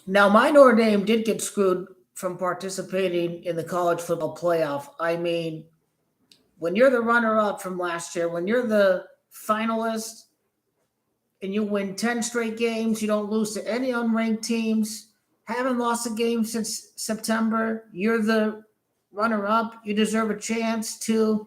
Now, my Notre Dame did get screwed from participating in the college football playoff. I mean, when you're the runner up from last year, when you're the finalist and you win 10 straight games, you don't lose to any unranked teams, haven't lost a game since September, you're the runner up, you deserve a chance to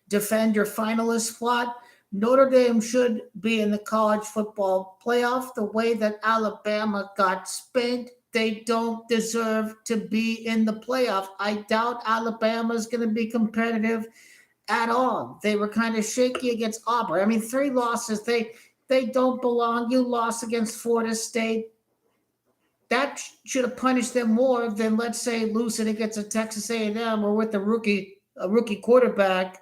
defend your finalist spot. Notre Dame should be in the college football playoff the way that Alabama got spanked. They don't deserve to be in the playoff. I doubt Alabama is going to be competitive at all. They were kind of shaky against Auburn. I mean, three losses. They don't belong. You lost against Florida State. That should have punished them more than, let's say, losing against a Texas A&M or with a rookie quarterback.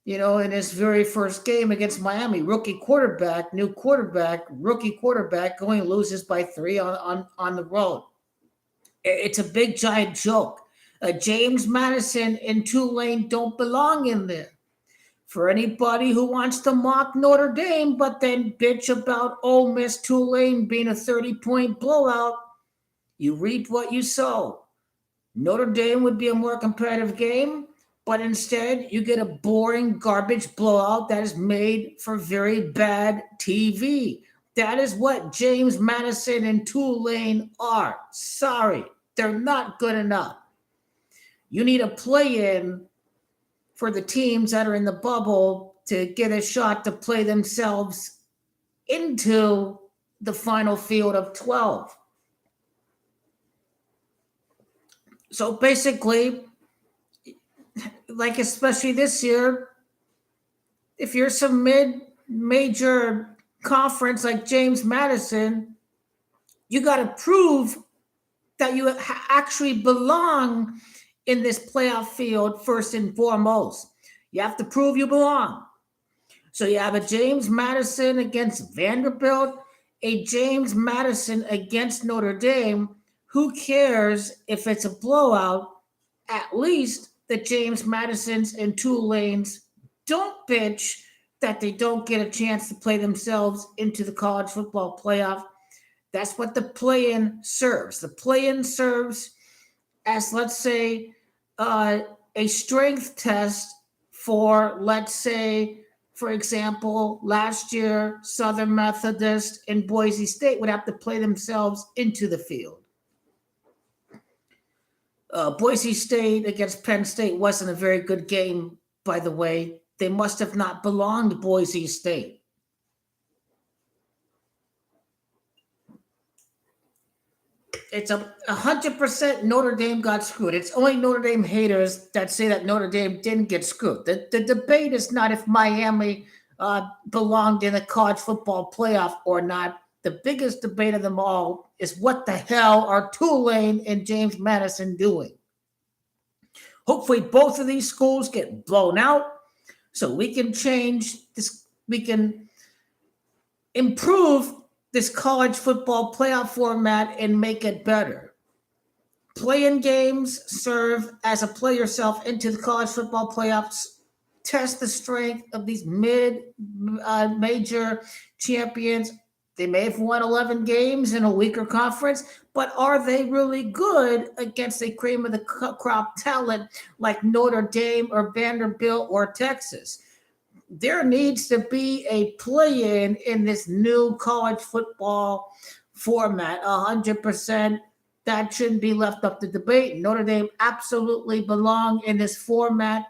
In his very first game against Miami, rookie quarterback, new quarterback, rookie quarterback, going loses by three on the road. It's a big giant joke. James Madison and Tulane don't belong in there. For anybody who wants to mock Notre Dame, but then bitch about Ole Miss Tulane being a 30-point blowout, you reap what you sow. Notre Dame would be a more competitive game, but instead you get a boring garbage blowout that is made for very bad TV. That is what James Madison and Tulane are. Sorry, they're not good enough. You need a play-in for the teams that are in the bubble to get a shot to play themselves into the final field of 12. So basically, like especially this year, if you're some mid-major conference like James Madison, you got to prove that you actually belong in this playoff field first and foremost. You have to prove you belong. So you have a James Madison against Vanderbilt, a James Madison against Notre Dame. Who cares if it's a blowout? At least the James Madisons and Tulanes don't bitch that they don't get a chance to play themselves into the college football playoff. That's what the play-in serves. The play-in serves as, let's say, a strength test for, let's say, for example, last year, Southern Methodist and Boise State would have to play themselves into the field. Boise State against Penn State wasn't a very good game, by the way. They must have not belonged to Boise State. It's 100% Notre Dame got screwed. It's only Notre Dame haters that say that Notre Dame didn't get screwed. The debate is not if Miami belonged in the college football playoff or not. The biggest debate of them all is what the hell are Tulane and James Madison doing? Hopefully both of these schools get blown out so we can change this. We can improve this college football playoff format and make it better. Play-in games serve as a play yourself into the college football playoffs, test the strength of these major champions. They may have won 11 games in a weaker conference, but are they really good against a cream of the crop talent like Notre Dame or Vanderbilt or Texas? There needs to be a play-in this new college football format. 100%. That shouldn't be left up to debate. Notre Dame absolutely belong in this format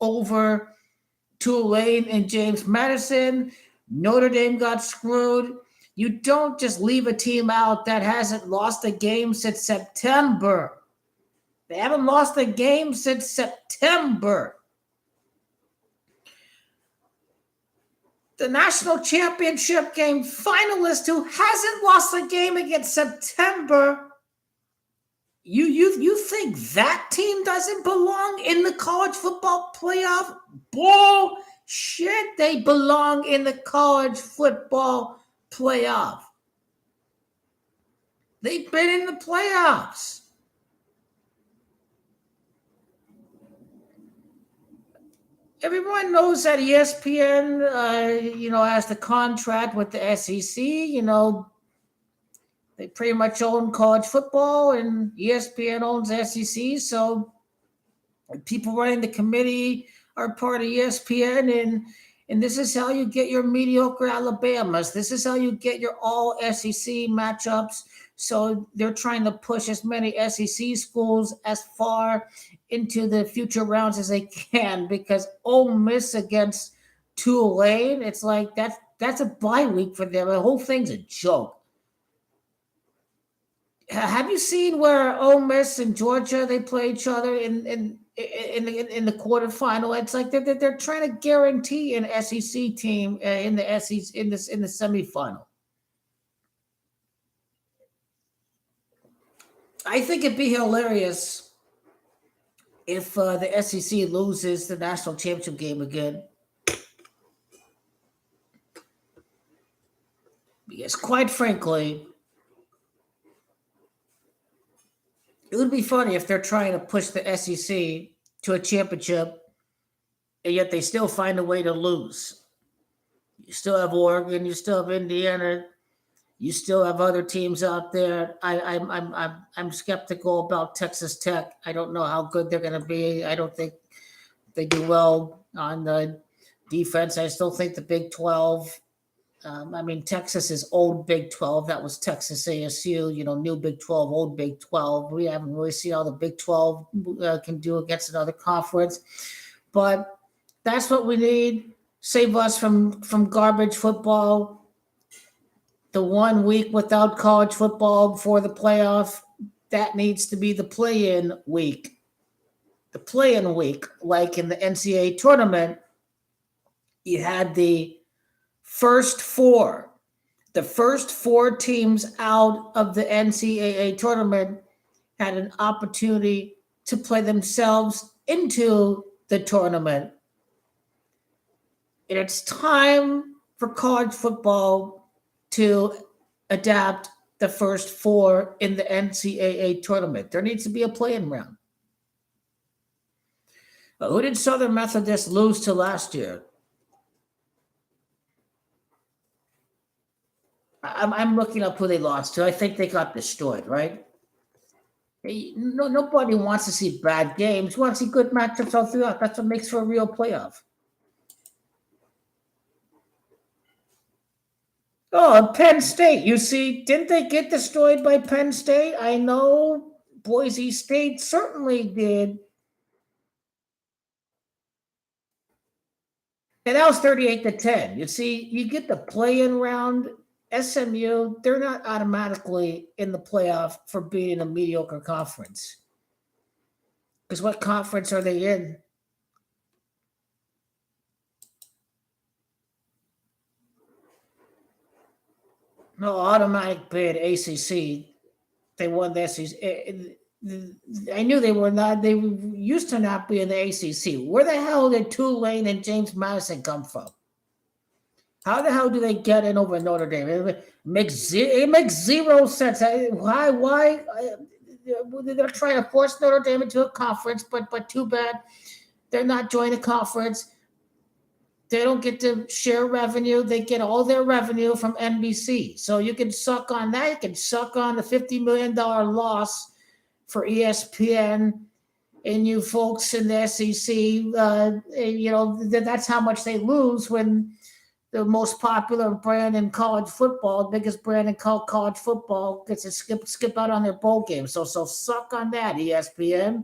over Tulane and James Madison. Notre Dame got screwed. You don't just leave a team out that hasn't lost a game since September. They haven't lost a game since September. The national championship game finalist who hasn't lost a game against September. You think that team doesn't belong in the college football playoff? Bullshit. They belong in the college football playoff. They've been in the playoffs. Everyone knows that ESPN, has the contract with the SEC. They pretty much own college football, and ESPN owns SEC. So people running the committee are part of ESPN, and this is how you get your mediocre Alabamas. This is how you get your all SEC matchups. So they're trying to push as many SEC schools as far into the future rounds as they can, because Ole Miss against Tulane, it's like that's a bye week for them. The whole thing's a joke. Have you seen where Ole Miss and Georgia they play each other in the quarterfinal? It's like they're trying to guarantee an SEC team in the SEC in the semifinal. I think it'd be hilarious if the SEC loses the national championship game again. Because quite frankly, it would be funny if they're trying to push the SEC to a championship and yet they still find a way to lose. You still have Oregon, you still have Indiana, you still have other teams out there. I'm skeptical about Texas Tech. I don't know how good they're going to be. I don't think they do well on the defense. I still think the Big 12. Texas is old Big 12. That was Texas ASU, new Big 12, old Big 12. We haven't really seen how the Big 12 can do against another conference. But that's what we need. Save us from garbage football. The 1 week without college football before the playoff, that needs to be the play-in week. The play-in week, like in the NCAA tournament, you had the first four teams out of the NCAA tournament had an opportunity to play themselves into the tournament. And it's time for college football to adapt the first four in the NCAA tournament. There needs to be a play-in round. But who did Southern Methodist lose to last year? I'm looking up who they lost to. I think they got destroyed, right? Nobody wants to see bad games. We want to see good matchups all throughout. That's what makes for a real playoff. Oh, Penn State. You see, didn't they get destroyed by Penn State? I know Boise State certainly did. And that was 38-10. You see, you get the play-in round. SMU, they're not automatically in the playoff for being a mediocre conference. Because what conference are they in? No, automatic bid, ACC. They won the SEC. I knew they were not. They used to not be in the ACC. Where the hell did Tulane and James Madison come from? How the hell do they get in over Notre Dame? It makes zero sense. Why? They're trying to force Notre Dame into a conference, but too bad they're not joining a conference. They don't get to share revenue. They get all their revenue from NBC. So you can suck on that. You can suck on the $50 million loss for ESPN and you folks in the SEC. That's how much they lose when the most popular brand in college football, biggest brand in college football, gets to skip out on their bowl game. So suck on that, ESPN.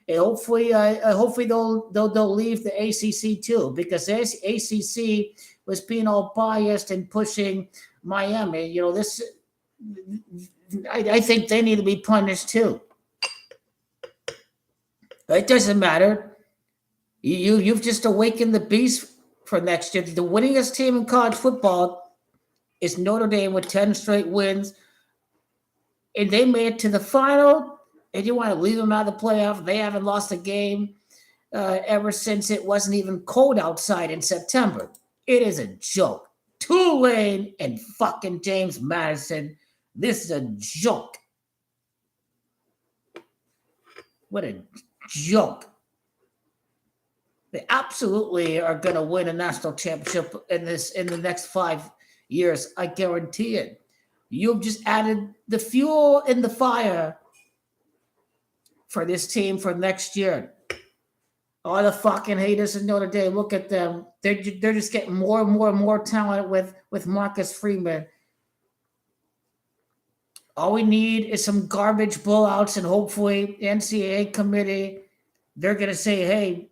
And hopefully they'll leave the ACC too, because the ACC was being all biased and pushing Miami. I think they need to be punished too. It doesn't matter. You've just awakened the beast for next year. The winningest team in college football is Notre Dame with 10 straight wins. And they made it to the final. And you want to leave them out of the playoff. They haven't lost a game ever since it wasn't even cold outside in September. It is a joke. Tulane and fucking James Madison. This is a joke. What a joke. They absolutely are going to win a national championship in the next 5 years. I guarantee it. You've just added the fuel in the fire for this team for next year. All the fucking haters in Notre Dame, look at them. They're just getting more and more and more talent with Marcus Freeman. All we need is some garbage blowouts, and hopefully the NCAA committee, they're going to say, hey,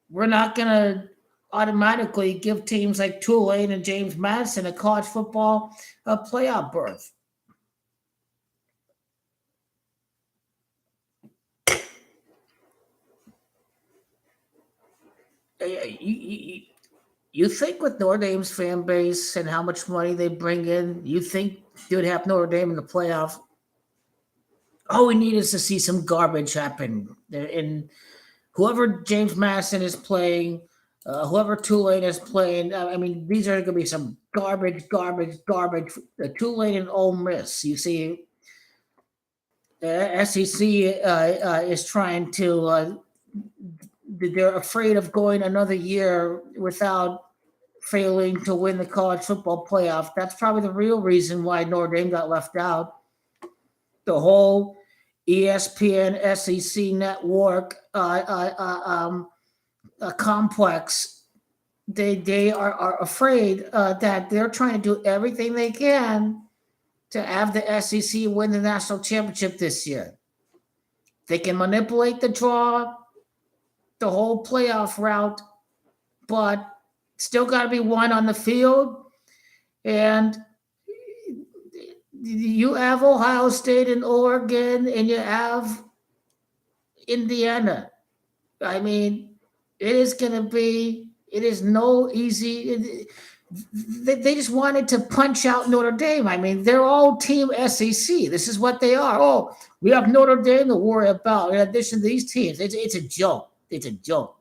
we're not going to automatically give teams like Tulane and James Madison a college football playoff berth. You think with Notre Dame's fan base and how much money they bring in, you think they would have Notre Dame in the playoff? All we need is to see some garbage happen. And whoever James Madison is playing, whoever Tulane is playing, I mean, these are going to be some garbage. Tulane and Ole Miss. You see, SEC is trying to. They're afraid of going another year without failing to win the college football playoff. That's probably the real reason why Notre Dame got left out. The whole ESPN SEC network complex, they are afraid that they're trying to do everything they can to have the SEC win the national championship this year. They can manipulate the draw, the whole playoff route, but still got to be one on the field. And you have Ohio State and Oregon, and you have Indiana. I mean, it is no easy. They just wanted to punch out Notre Dame. I mean, they're all team SEC. This is what they are. Oh, we have Notre Dame to worry about in addition to these teams. It's a joke. It's a joke.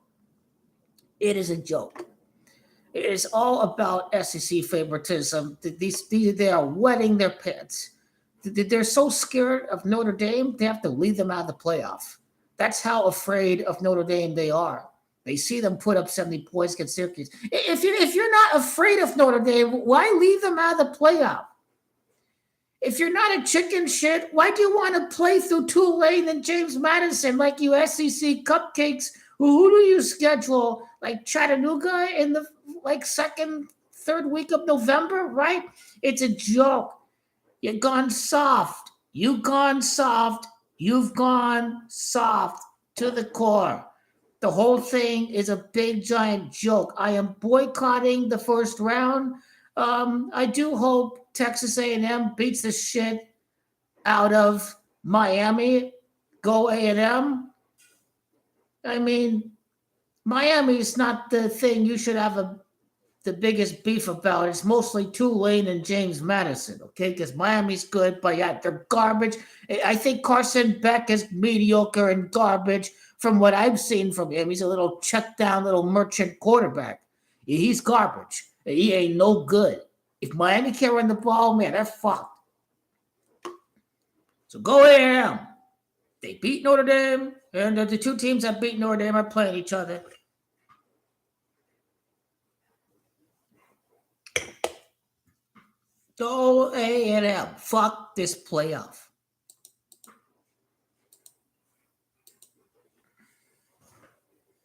It is a joke. It is all about SEC favoritism. They are wetting their pants. They're so scared of Notre Dame, they have to leave them out of the playoff. That's how afraid of Notre Dame they are. They see them put up 70 points against Syracuse. If you're not afraid of Notre Dame, why leave them out of the playoff? If you're not a chicken shit, why do you want to play through Tulane and James Madison like you SEC cupcakes? Who do you schedule? Like Chattanooga in the second, third week of November, right? It's a joke. You've gone soft. You've gone soft. You've gone soft to the core. The whole thing is a big, giant joke. I am boycotting the first round. I do hope Texas A&M beats the shit out of Miami. Go A&M. I mean, Miami is not the thing you should have the biggest beef about. It's mostly Tulane and James Madison, okay? Because Miami's good, but yeah, they're garbage. I think Carson Beck is mediocre and garbage from what I've seen from him. He's a little check down, little merchant quarterback. He's garbage. He ain't no good. If Miami can't run the ball, man, they're fucked. So go A&M. They beat Notre Dame, and the two teams that beat Notre Dame are playing each other. Go A&M. Fuck this playoff.